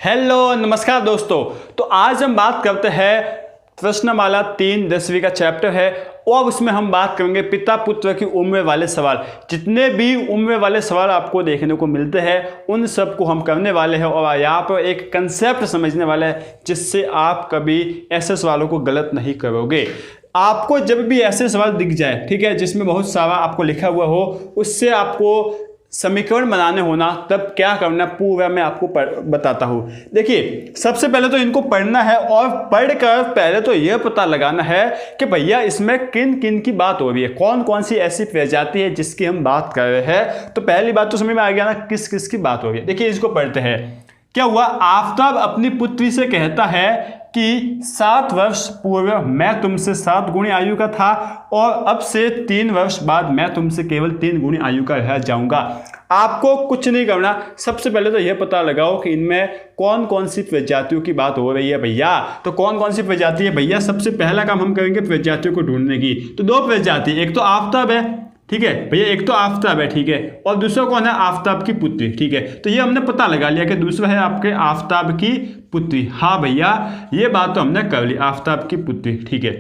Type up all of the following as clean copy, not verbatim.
Hello नमस्कार दोस्तों। तो आज हम बात करते हैं प्रश्नमाला 3 10वीं का चैप्टर है और उसमें हम बात करेंगे पिता पुत्र की उम्र वाले सवाल। जितने भी उम्र वाले सवाल आपको देखने को मिलते हैं उन सब को हम करने वाले हैं और यहाँ पर एक कंसेप्ट समझने वाले हैं जिससे आप कभी ऐसे सवालों को गलत नहीं करोगे। आपको जब भी ऐसे सवाल दिख जाए, ठीक है, जिसमें बहुत सारा आपको लिखा हुआ हो, उससे आपको समीकरण बनाने होना, तब क्या करना पूरा मैं आपको बताता हूं। देखिए, सबसे पहले तो इनको पढ़ना है और पढ़कर पहले तो यह पता लगाना है कि भैया इसमें किन किन की बात हो रही है, कौन कौन सी ऐसी प्रजाति है जिसकी हम बात कर रहे हैं। तो पहली बात तो समझ में आ गया ना, किस किस की बात हो रही है। देखिए, इसको पढ़ते हैं। क्या हुआ? आफताब अपनी पुत्री से कहता है कि 7 वर्ष पूर्व मैं तुमसे 7 गुणी आयु का था और अब से 3 वर्ष बाद मैं तुमसे केवल 3 गुणी आयु का रह जाऊंगा। आपको कुछ नहीं करना, सबसे पहले तो यह पता लगाओ कि इनमें कौन कौन सी प्रजातियों की बात हो रही है भैया। तो कौन कौन सी प्रजाति है भैया? सबसे पहला काम हम करेंगे प्रजातियों को ढूंढने की। तो 2 प्रजाति, एक तो आफताब है, ठीक है भैया, एक तो आफताब है, ठीक है, और दूसरा कौन है? आफताब की पुत्री, ठीक है। तो ये हमने पता लगा लिया कि दूसरा है आपके आफताब की पुत्री। हाँ भैया, ये बात तो हमने कर ली, आफताब की पुत्री, ठीक है।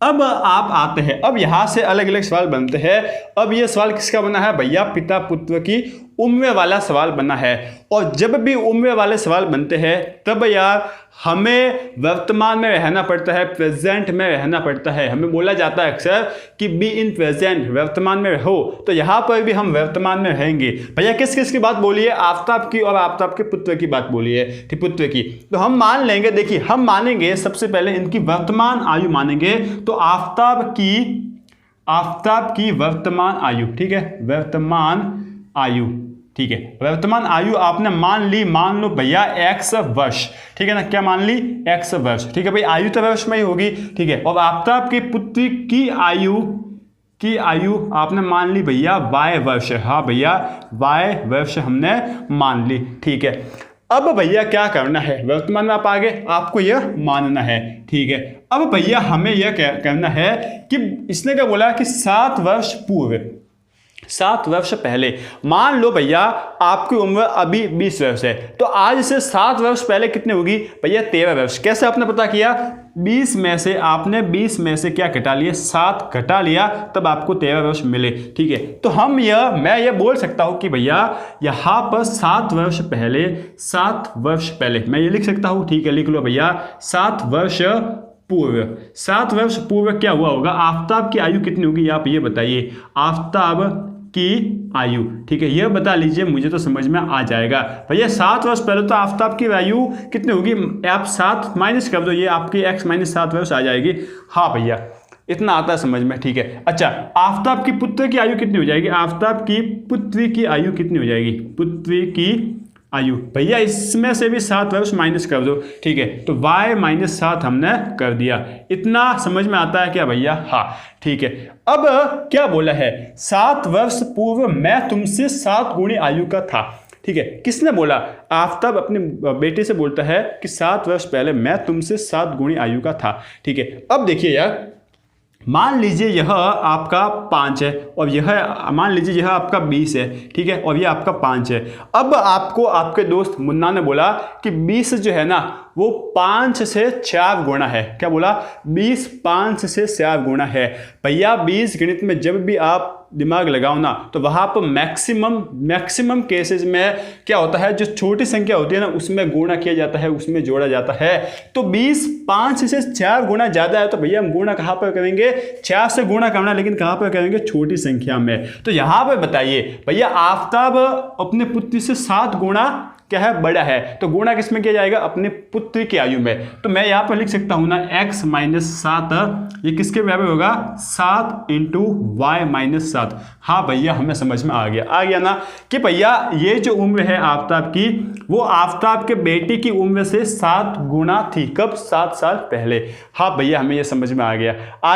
अब आप आते हैं, अब यहां से अलग अलग सवाल बनते हैं। अब ये सवाल किसका बना है भैया? पिता पुत्र की उम्र वाला सवाल बना है। और जब भी उम्र वाले सवाल बनते हैं तब यार हमें वर्तमान में रहना पड़ता है, प्रेजेंट में रहना पड़ता है। हमें बोला जाता है अक्सर कि बी इन प्रेजेंट, वर्तमान में रहो। तो यहाँ पर भी हम वर्तमान में रहेंगे। भैया किस किस की बात बोली है? आफताब की और आफताब के पुत्र की बात बोली है, ठीक, पुत्र की। तो हम मान लेंगे, देखिए हम मानेंगे सबसे पहले इनकी वर्तमान आयु मानेंगे। तो आफताब की वर्तमान आयु, ठीक है, वर्तमान आयु, ठीक है, वर्तमान आयु आपने मान ली, मान लो भैया x वर्ष, ठीक है ना, क्या मान ली? x वर्ष, ठीक है भाई, आयु तो वर्ष में ही होगी, ठीक है। और आफताब की पुत्री की आयु आपने मान ली भैया y वर्ष। हाँ भैया, y वर्ष हमने मान ली, ठीक है। अब भैया क्या करना है? वर्तमान में आप आगे, आपको यह मानना है, ठीक है। अब भैया हमें यह करना है कि इसने क्या बोला कि 7 वर्ष पूर्व, 7 वर्ष पहले, मान लो भैया आपकी उम्र अभी 20 वर्ष है, तो आज से 7 वर्ष पहले कितनी होगी भैया? 13 वर्ष। कैसे आपने पता किया? 20 में से आपने 20 में से क्या घटा लिया? 7 घटा लिया, तब आपको 13 वर्ष मिले, ठीक है। तो मैं ये बोल सकता हूं कि भैया यहां पर 7 वर्ष पहले मैं ये लिख सकता हूं, ठीक है, लिख लो भैया 7 वर्ष पूर्व। 7 वर्ष पूर्व क्या हुआ होगा? आफताब की आयु कितनी होगी आप ये बताइए, आफताब की आयु, ठीक है, यह बता लीजिए, मुझे तो समझ में आ जाएगा। भैया 7 वर्ष पहले तो आफताब की आयु कितनी होगी? आप 7 माइनस कर दो, ये आपकी x माइनस 7 वर्ष आ जाएगी। हाँ भैया, इतना आता है समझ में, ठीक है। अच्छा, आफताब की पुत्र की आयु कितनी हो जाएगी? आफताब की पुत्री की आयु कितनी हो जाएगी? पुत्री की आयु भैया इसमें से भी 7 वर्ष माइनस कर दो, ठीक है। तो y माइनस 7 हमने कर दिया। इतना समझ में आता है क्या भैया? हाँ, ठीक है। अब क्या बोला है? 7 वर्ष पूर्व मैं तुमसे 7 गुणी आयु का था, ठीक है। किसने बोला? आफताब अपने बेटे से बोलता है कि 7 वर्ष पहले मैं तुमसे 7 गुणी आयु का था, ठीक है। अब देखिए यार, मान लीजिए यह आपका 5 है और यह मान लीजिए यह आपका 20 है, ठीक है, और यह आपका 5 है। अब आपको आपके दोस्त मुन्ना ने बोला कि 20 जो है ना वो 5 से 4 गुना है। क्या बोला? 20 5 से 4 गुना है। भैया 20 गणित में जब भी आप दिमाग लगाओ ना, तो वहां पर मैक्सिमम केसेस में क्या होता है, जो छोटी संख्या होती है ना उसमें गुणा किया जाता है, उसमें जोड़ा जाता है। तो 20 5 से 4 गुना ज्यादा है, तो भैया हम गुणा कहां पर करेंगे? 4 से गुणा करना, लेकिन कहां पर करेंगे? छोटी संख्या में। तो यहां पर बताइए भैया, आफताब अपने पुत्री से 7 गुणा क्या है? बड़ा है। तो गुणा किसमें किया जाएगा? अपने पुत्री की आयु में। तो मैं यहां पर लिख सकता हूं ना x माइनस 7, ये किसके बराबर होगा? 7 इंटू वाई माइनस 7। हाँ भैया, हमें समझ में आ गया ना कि भैया ये जो उम्र है आफताब की, वो आफताब के बेटे की उम्र से 7 गुना थी। कब? 7 साल पहले। हाँ भैया, हमें ये समझ में आ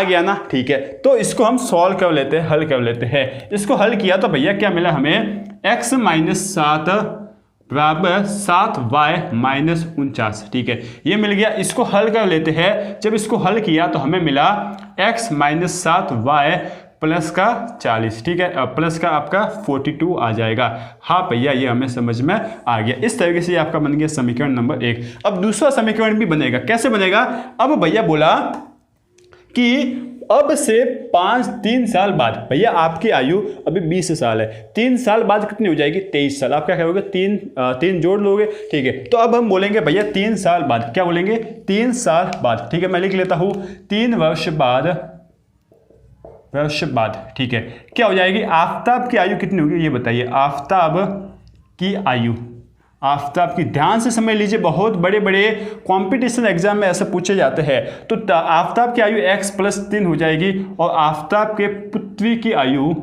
गया ना, ठीक है। तो इसको हम सॉल्व कर लेते हैं, हल कर लेते हैं। इसको हल किया तो भैया क्या मिला हमें? x माइनस 7 बराबर 7y माइनस 49, ठीक है, ये मिल गया। इसको हल कर लेते हैं। जब इसको हल किया तो हमें मिला x माइनस 7y प्लस का 40, ठीक है, प्लस का आपका 42 आ जाएगा। हाँ भैया ये हमें समझ में आ गया। इस तरीके से आपका बन गया समीकरण नंबर 1। अब दूसरा समीकरण भी बनेगा, कैसे बनेगा? अब भैया बोला कि अब से 3 साल बाद, भैया आपकी आयु अभी 20 साल है, 3 साल बाद कितनी हो जाएगी? 23 साल। आप क्या कहोगे? 3 जोड़ लोगे, ठीक है। तो अब हम बोलेंगे भैया 3 साल बाद, क्या बोलेंगे? 3 साल बाद, ठीक है। मैं लिख लेता हूं 3 वर्ष बाद, ठीक है। क्या हो जाएगी? आफताब की आयु कितनी होगी ये बताइए। आफताब की आयु, आफताब की, ध्यान से समझ लीजिए, बहुत बड़े बड़े कंपटीशन एग्जाम में ऐसे पूछे जाते हैं। तो आफताब की आयु x + 3 हो जाएगी और आफताब के पुत्री की आयु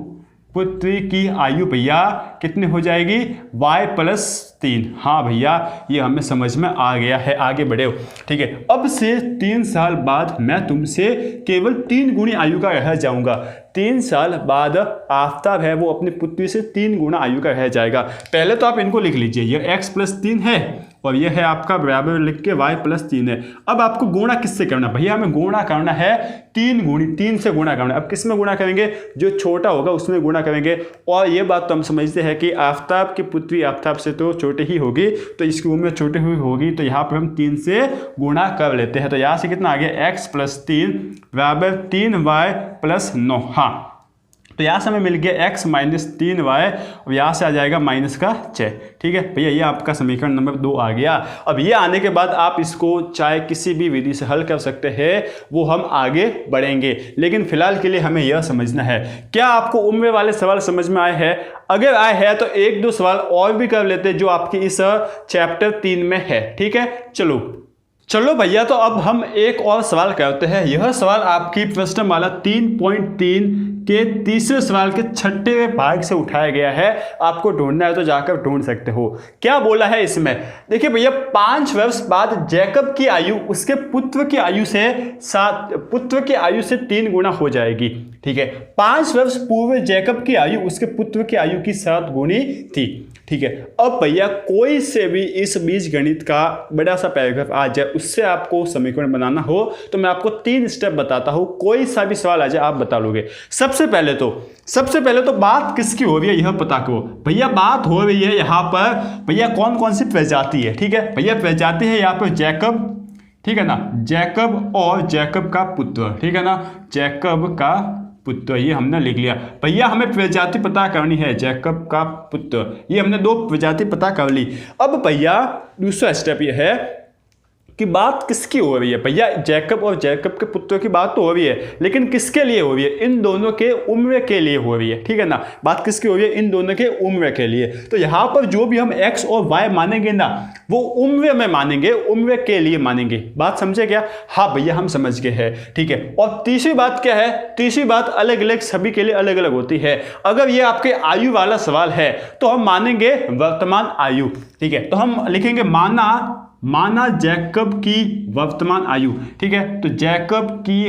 भैया कितनी हो जाएगी? y + 3। हाँ भैया ये हमें समझ में आ गया है, आगे बढ़े हो, ठीक है। अब से 3 साल बाद मैं तुमसे केवल 3 गुनी आयु का रह जाऊंगा। 3 साल बाद आफताब है वो अपनी पुत्री से 3 गुना आयु का रह जाएगा। पहले तो आप इनको लिख लीजिए, ये x + 3 है और ये है आपका बराबर लिख के y + 3 है। अब आपको गुणा किससे करना? भैया हमें गुणा करना है 3 गुणी, 3 से गुणा करना है। अब किस में गुणा करेंगे? जो छोटा होगा उसमें गुणा करेंगे। और ये बात तो हम समझते हैं कि आफताब की पुत्री आफताब से तो छोटे ही होगी, तो इसकी उम्र छोटी हुई होगी, तो यहाँ पर हम 3 से गुणा कर लेते हैं। तो यहाँ से कितना आ गया? x + 3 बराबर 3y + 9। हाँ तो यहाँ से हमें मिल गया x - 3y और यहाँ से आ जाएगा -6, ठीक है भैया। ये आपका समीकरण नंबर 2 आ गया। अब ये आने के बाद आप इसको चाहे किसी भी विधि से हल कर सकते हैं, वो हम आगे बढ़ेंगे, लेकिन फिलहाल के लिए हमें यह समझना है। क्या आपको उम्र वाले सवाल समझ में आए हैं? अगर आए हैं तो 1-2 सवाल और भी कर लेते हैं जो आपकी इस चैप्टर 3 में है, ठीक है। चलो भैया, तो अब हम एक और सवाल करते हैं। यह सवाल आपकी प्रश्नमाला 3.3 के तीसरे सवाल के 6वें भाग से उठाया गया है। आपको ढूंढना है तो जाकर ढूंढ सकते हो। क्या बोला है इसमें? देखिए भैया, 5 वर्ष बाद जैकब की आयु उसके पुत्र की आयु से 3 गुना हो जाएगी, ठीक है। 5 वर्ष पूर्व जैकब की आयु उसके पुत्र की आयु की 7 गुनी थी, ठीक है। अब भैया कोई से भी इस बीजगणित का बड़ा सा पैराग्राफ आ जाए, उससे आपको समीकरण बनाना हो तो मैं आपको 3 स्टेप बताता हूं। कोई सा भी सवाल आ जाए आप बता लोगे। सबसे पहले तो बात किसकी हो रही है यह पता करो। भैया बात हो रही है यहाँ पर भैया कौन कौन सी प्रजाति है, ठीक है भैया। प्रजाति है यहाँ पर जैकब, ठीक है ना, जैकब और जैकब का पुत्र, ठीक है ना, जैकब का पुत्र, ये हमने लिख लिया। भैया हमें प्रजाति पता करनी है, जैकब का पुत्र, ये हमने 2 प्रजाति पता कर ली। अब भैया दूसरा स्टेप ये है कि बात किसकी हो रही है। भैया जैकब और जैकब के पुत्रों की बात तो हो रही है, लेकिन किसके लिए हो रही है? इन दोनों के उम्र के लिए हो रही है, ठीक है ना। बात किसकी हो रही है? इन दोनों के उम्र के लिए। तो यहाँ पर जो भी हम x और y मानेंगे ना, वो उम्र में मानेंगे, उम्र के लिए मानेंगे। बात समझे क्या? हाँ भैया हम समझ गए हैं, ठीक है। और तीसरी बात क्या है? तीसरी बात अलग अलग सभी के लिए अलग अलग होती है। अगर ये आपके आयु वाला सवाल है तो हम मानेंगे वर्तमान आयु, ठीक है। तो हम लिखेंगे माना जैकब की वर्तमान आयु, ठीक है। तो जैकब की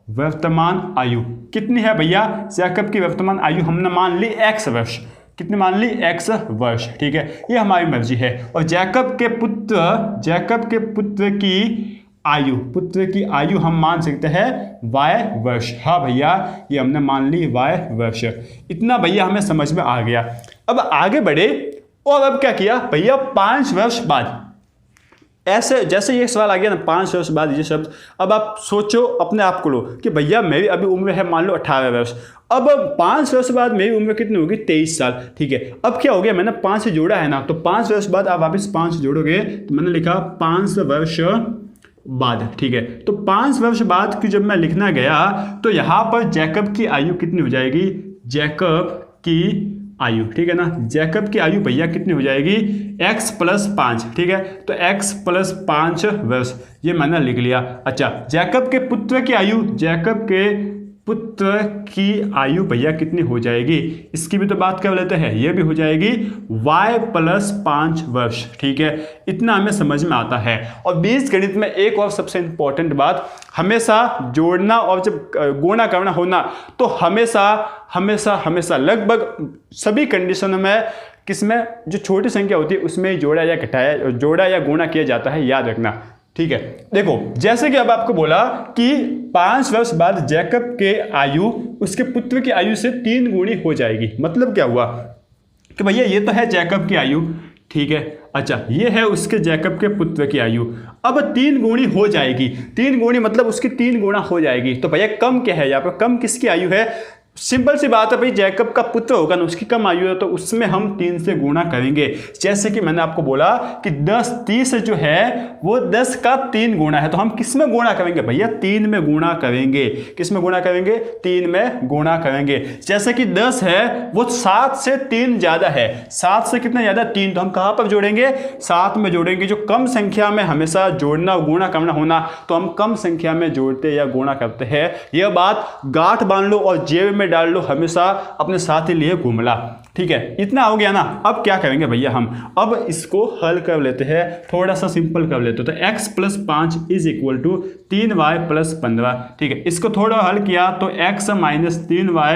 वर्तमान आयु कितनी है भैया? जैकब की वर्तमान आयु हमने मान ली x वर्ष। कितनी मान ली? x वर्ष, ठीक है। ये हमारी मर्जी है। और जैकब के पुत्र की आयु हम मान सकते हैं y वर्ष। हाँ भैया ये हमने मान ली y वर्ष। इतना भैया हमें समझ में आ गया। अब आगे बढ़े और अब क्या किया भैया? 5 वर्ष बाद, ऐसे जैसे ये सवाल आ गया ना 5 वर्ष बाद ये शब्द, अब आप सोचो अपने आप को लो कि भैया मेरी अभी उम्र है मान लो 18 वर्ष। अब 5 वर्ष बाद मेरी उम्र कितनी होगी? 23 साल, ठीक है। अब क्या हो गया? मैंने 5 से जोड़ा है ना, तो 5 वर्ष बाद आप वापिस 5 जोड़ोगे तो मैंने लिखा 5 वर्ष बाद, ठीक है। तो 5 वर्ष बाद की जब मैं लिखना गया तो यहाँ पर जैकब की आयु कितनी हो जाएगी? जैकब की आयु, ठीक है ना, जैकब की आयु भैया कितनी हो जाएगी? x + 5, ठीक है। तो x + 5 वर्ष, ये मैंने लिख लिया। अच्छा, जैकब के पुत्र की आयु भैया कितनी हो जाएगी? इसकी भी तो बात कर लेते हैं। ये भी हो जाएगी y + 5 वर्ष, ठीक है। इतना हमें समझ में आता है। और बीजगणित में एक और सबसे इंपॉर्टेंट बात, हमेशा जोड़ना और जब गुणा करना होना तो हमेशा लगभग सभी कंडीशनों में किसमें जो छोटी संख्या होती है उसमें जोड़ा या गुणा किया जाता है, याद रखना। ठीक है। देखो जैसे कि अब आपको बोला कि 5 वर्ष बाद जैकब के आयु उसके पुत्र की आयु से 3 गुनी हो जाएगी। मतलब क्या हुआ कि भैया ये तो है जैकब की आयु, ठीक है, अच्छा ये है उसके जैकब के पुत्र की आयु, अब 3 गुनी हो जाएगी। 3 गुनी मतलब उसकी 3 गुना हो जाएगी। तो भैया कम क्या है यहाँ पर, कम किसकी आयु है? सिंपल सी बात है भाई, जैकब का पुत्र होगा ना, उसकी कम आयु है तो उसमें हम 3 से गुणा करेंगे। जैसे कि मैंने आपको बोला कि 30 जो है वो 10 का 3 गुणा है, तो हम किस में गुणा करेंगे भैया? 3 में गुणा करेंगे। किस में गुणा करेंगे? 3 में गुणा करेंगे। जैसे कि 10 है वो 7 से 3 ज्यादा है, 7 से कितना ज्यादा? 3। तो हम कहां पर जोड़ेंगे? 7 में जोड़ेंगे। जो कम संख्या में हमेशा जोड़ना गुणा करना होना, तो हम कम संख्या में जोड़ते या गुणा करते हैं। यह बात गांठ बांध लो और जेब में डाल लो, हमेशा अपने साथ ही लिए घूमला, ठीक है। इतना हो गया ना। अब क्या करेंगे भैया, हम अब इसको हल कर लेते हैं, थोड़ा सा सिंपल कर लेते हैं। तो x + 5 = 3y + 15, ठीक है। इसको थोड़ा हल किया तो x - 3y,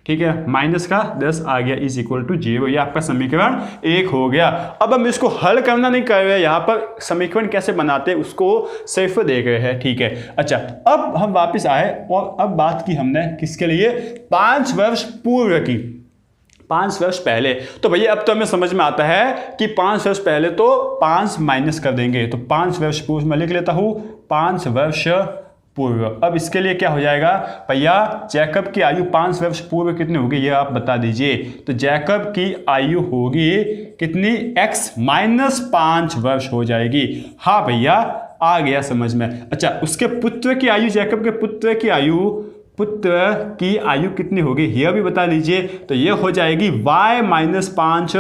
ठीक है, माइनस का 10 आ गया =0। ये आपका समीकरण 1 हो गया। अब हम इसको हल करना नहीं कर रहे, यहाँ पर समीकरण कैसे बनाते हैं उसको सिर्फ देख रहे हैं, ठीक है। अच्छा अब हम वापस आए और अब बात की हमने किसके लिए? 5 वर्ष पूर्व की, 5 वर्ष पहले। तो भैया अब तो हमें समझ में आता है कि 5 वर्ष पहले तो 5 माइनस कर देंगे, तो 5 वर्ष पूर्व में लिख लेता हूं 5 वर्ष पूर्व। अब इसके लिए क्या हो जाएगा भैया? जैकब की आयु 5 वर्ष पूर्व कितनी होगी ये आप बता दीजिए। तो जैकब की आयु होगी कितनी? x - 5 वर्ष हो जाएगी। हाँ भैया आ गया समझ में। अच्छा उसके पुत्र की आयु, जैकब के पुत्र की आयु कितनी होगी यह भी बता दीजिए। तो यह हो जाएगी y - 5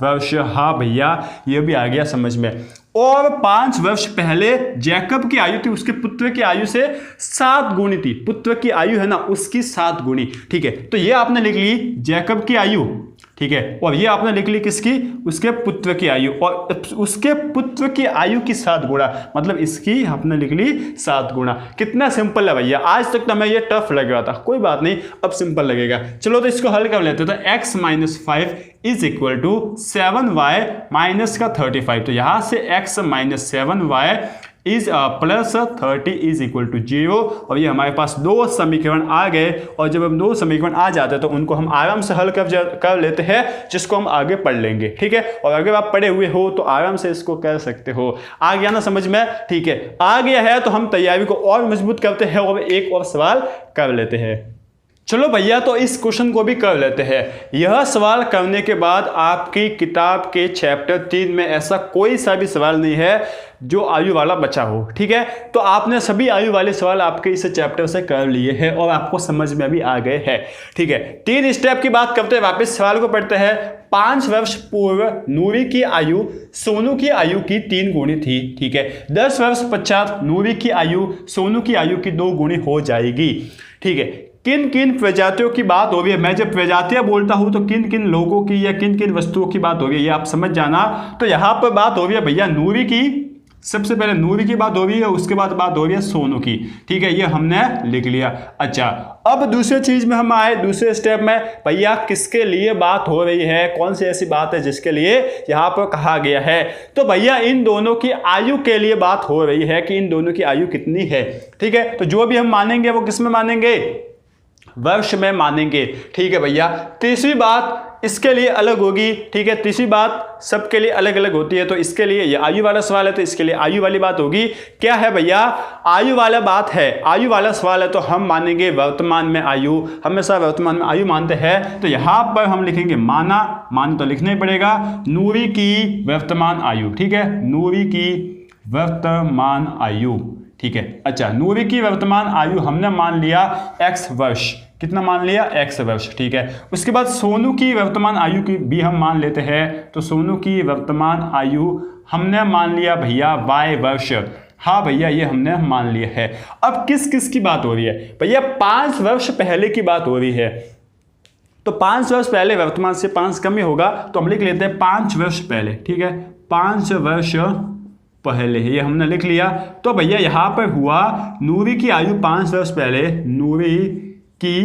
वर्ष। हाँ भैया यह भी आ गया समझ में। और 5 वर्ष पहले जैकब की आयु थी उसके पुत्र की आयु से 7 गुनी थी। पुत्र की आयु है ना उसकी 7 गुनी, ठीक है। तो ये आपने लिख ली जैकब की आयु, ठीक है, और ये आपने लिख ली किसकी? उसके पुत्र की आयु, और उसके पुत्र की आयु की 7 गुणा, मतलब इसकी आपने लिख ली 7 गुणा। कितना सिंपल है भैया। आज तक तो हमें ये टफ लग रहा था, कोई बात नहीं अब सिंपल लगेगा। चलो तो इसको हल कर लेते हैं। तो x - 5 = 7y - 35। तो यहां से x - 7y + 30 = 0। और ये हमारे पास 2 समीकरण आ गए, और जब हम 2 समीकरण आ जाते हैं तो उनको हम आराम से हल कर लेते हैं, जिसको हम आगे पढ़ लेंगे, ठीक है। और अगर आप पढ़े हुए हो तो आराम से इसको कर सकते हो। आ गया ना समझ में? ठीक है, आ गया है तो हम तैयारी को और मजबूत करते हैं और एक और सवाल कर लेते हैं। चलो भैया तो इस क्वेश्चन को भी कर लेते हैं। यह सवाल करने के बाद आपकी किताब के चैप्टर 3 में ऐसा कोई सा भी सवाल नहीं है जो आयु वाला बचा हो, ठीक है। तो आपने सभी आयु वाले सवाल आपके इस चैप्टर से कर लिए हैं और आपको समझ में भी आ गए हैं, ठीक है। 3 स्टेप की बात करते हैं, वापस सवाल को पढ़ते हैं। 5 वर्ष पूर्व नूरी की आयु सोनू की आयु की 3 गुनी थी, ठीक है। 10 वर्ष पश्चात नूरी की आयु सोनू की आयु की 2 गुनी हो जाएगी, ठीक है। किन किन प्रजातियों की बात हो रही है? मैं जब प्रजातियां बोलता हूं तो किन किन लोगों की या किन किन वस्तुओं की बात हो रही है ये आप समझ जाना। तो यहां पर बात हो रही है भैया नूरी की, सबसे पहले नूरी की बात हो रही है, उसके बाद बात हो रही है सोनू की, ठीक है, ये हमने लिख लिया। अच्छा अब दूसरी चीज में हम आए, दूसरे स्टेप में भैया किसके लिए बात हो रही है, कौन सी ऐसी बात है जिसके लिए यहां पर कहा गया है? तो भैया इन दोनों की आयु के लिए बात हो रही है कि इन दोनों की आयु कितनी है, ठीक है। तो जो भी हम मानेंगे वो किस में मानेंगे? वर्ष में मानेंगे, ठीक है भैया। तीसरी बात इसके लिए अलग होगी, ठीक है। तीसरी बात सबके लिए अलग अलग होती है, तो इसके लिए ये आयु वाला सवाल है तो इसके लिए आयु वाली बात होगी। क्या है भैया? आयु वाला बात है, आयु वाला सवाल है तो हम मानेंगे वर्तमान में आयु, हमेशा वर्तमान में आयु मानते हैं। तो यहां पर हम लिखेंगे मान तो लिखना ही पड़ेगा, नूरी की वर्तमान आयु, ठीक है, नूरी की वर्तमान आयु, ठीक है। अच्छा नूरी की वर्तमान आयु हमने मान लिया x वर्ष, कितना मान लिया? x वर्ष, ठीक है। उसके बाद सोनू की वर्तमान आयु की भी हम मान लेते हैं, तो सोनू की वर्तमान आयु हमने मान लिया भैया y वर्ष। हाँ भैया ये हमने मान लिया है। अब किस किस की बात हो रही है भैया? 5 वर्ष पहले की बात हो रही है। तो 5 वर्ष पहले वर्तमान से 5 कम ही होगा, तो हम लिख लेते हैं 5 वर्ष पहले, ठीक है, 5 वर्ष पहले, ये हमने लिख लिया। तो भैया यहां पर हुआ नूरी की आयु 5 वर्ष पहले, नूरी की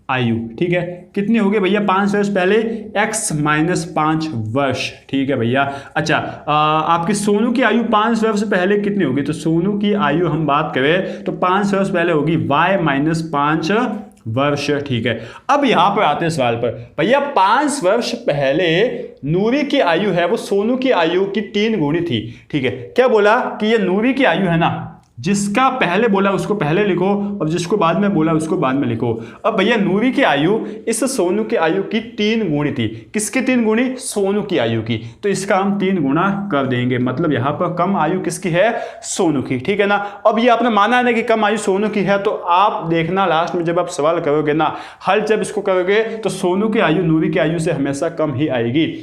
आयु, ठीक है, कितनी होगी भैया 5 वर्ष पहले, x माइनस 5 वर्ष, ठीक है भैया। अच्छा आपकी सोनू की आयु 5 वर्ष पहले कितनी होगी, तो सोनू की आयु हम बात करें तो 5 वर्ष पहले होगी y माइनस 5 वर्ष, ठीक है। अब यहां पर आते हैं सवाल पर, भैया 5 वर्ष पहले नूरी की आयु है वो सोनू की आयु की 3 गुनी थी, ठीक है। क्या बोला कि ये नूरी की आयु है ना, जिसका पहले बोला उसको पहले लिखो और जिसको बाद में बोला उसको बाद में लिखो। अब भैया नूरी की आयु इस सोनू की आयु की 3 गुनी थी, किसकी 3 गुनी, सोनू की आयु की, तो इसका हम 3 गुना कर देंगे, मतलब यहां पर कम आयु किसकी है, सोनू की, ठीक है ना। अब ये आपने माना है ना कि कम आयु सोनू की है, तो आप देखना लास्ट में जब आप सवाल करोगे ना, हल जब इसको करोगे तो सोनू की आयु नूरी की आयु से हमेशा कम ही आएगी,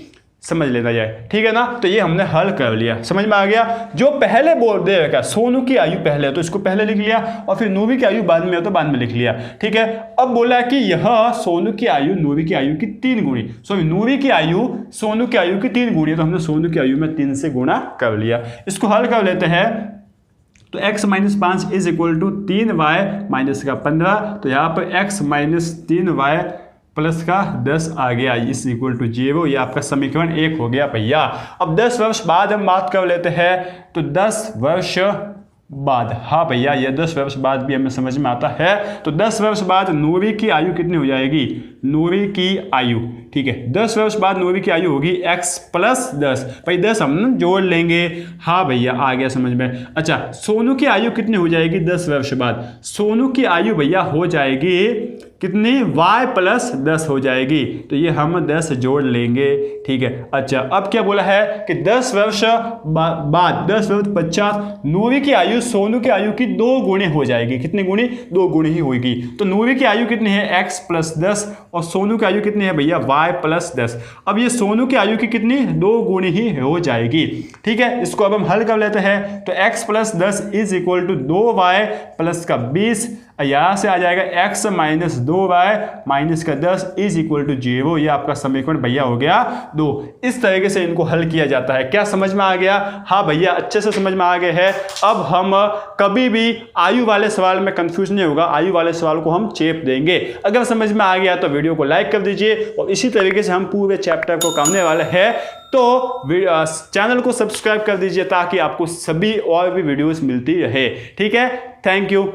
समझ लेना जाए, ठीक है ना। तो ये हमने हल कर लिया, समझ में आ गया। जो पहले बोल देगा सोनू की आयु पहले है तो इसको पहले लिख लिया, और फिर नूरी की आयु बाद में है तो बाद में लिख लिया, ठीक है। अब बोला है कि यह सोनू की आयु नूरी की आयु की 3 गुनी, सॉरी नूरी की आयु सोनू की आयु की 3 गुनी, तो हमने सोनू की आयु में 3 से गुणा कर लिया। इसको हल कर लेते हैं, तो x minus 5 is equal to 3y minus का 15, तो यहाँ पर x माइनस 3y प्लस का 10 आ गया, इस इक्वल टू 0, ये आपका समीकरण 1 हो गया भैया। अब 10 वर्ष बाद हम बात कर लेते हैं, तो 10 वर्ष बाद, हाँ भैया ये 10 वर्ष बाद भी हमें समझ में आता है। तो 10 वर्ष बाद नूरी की आयु कितनी हो जाएगी, नूरी की आयु, ठीक है, 10 वर्ष बाद नूरी की आयु होगी x प्लस 10, भाई 10 हम जोड़ लेंगे, हाँ भैया आ गया समझ में। अच्छा सोनू की आयु कितनी हो जाएगी 10 वर्ष बाद, सोनू की आयु भैया हो जाएगी कितनी, y प्लस 10 हो जाएगी, तो ये हम 10 जोड़ लेंगे, ठीक है। अच्छा अब क्या बोला है कि 10 वर्ष बाद 10 वर्ष पश्चात नूरी की आयु सोनू की आयु की 2 गुणी हो जाएगी, कितनी गुणी, 2 गुणी ही होगी। तो नूरी की आयु कितनी है x प्लस 10 और सोनू की आयु कितनी है भैया y प्लस 10। अब ये सोनू की आयु की कितनी, 2 गुणी ही हो जाएगी, ठीक है। इसको अब हम हल कर लेते हैं, तो x plus 10 is equal to 2y plus का 20, यहां से आ जाएगा x माइनस 2y माइनस का 10 इज इक्वल टू 0, ये आपका समीकरण भैया हो गया 2। इस तरीके से इनको हल किया जाता है। क्या समझ में आ गया, हाँ भैया अच्छे से समझ में आ गए है। अब हम कभी भी आयु वाले सवाल में कंफ्यूज नहीं होगा, आयु वाले सवाल को हम चेप देंगे। अगर समझ में आ गया तो वीडियो को लाइक कर दीजिए, और इसी तरीके से हम पूरे चैप्टर को करने वाले हैं, तो चैनल को सब्सक्राइब कर दीजिए ताकि आपको सभी और भी वीडियोस मिलती रहे, ठीक है। Thank you.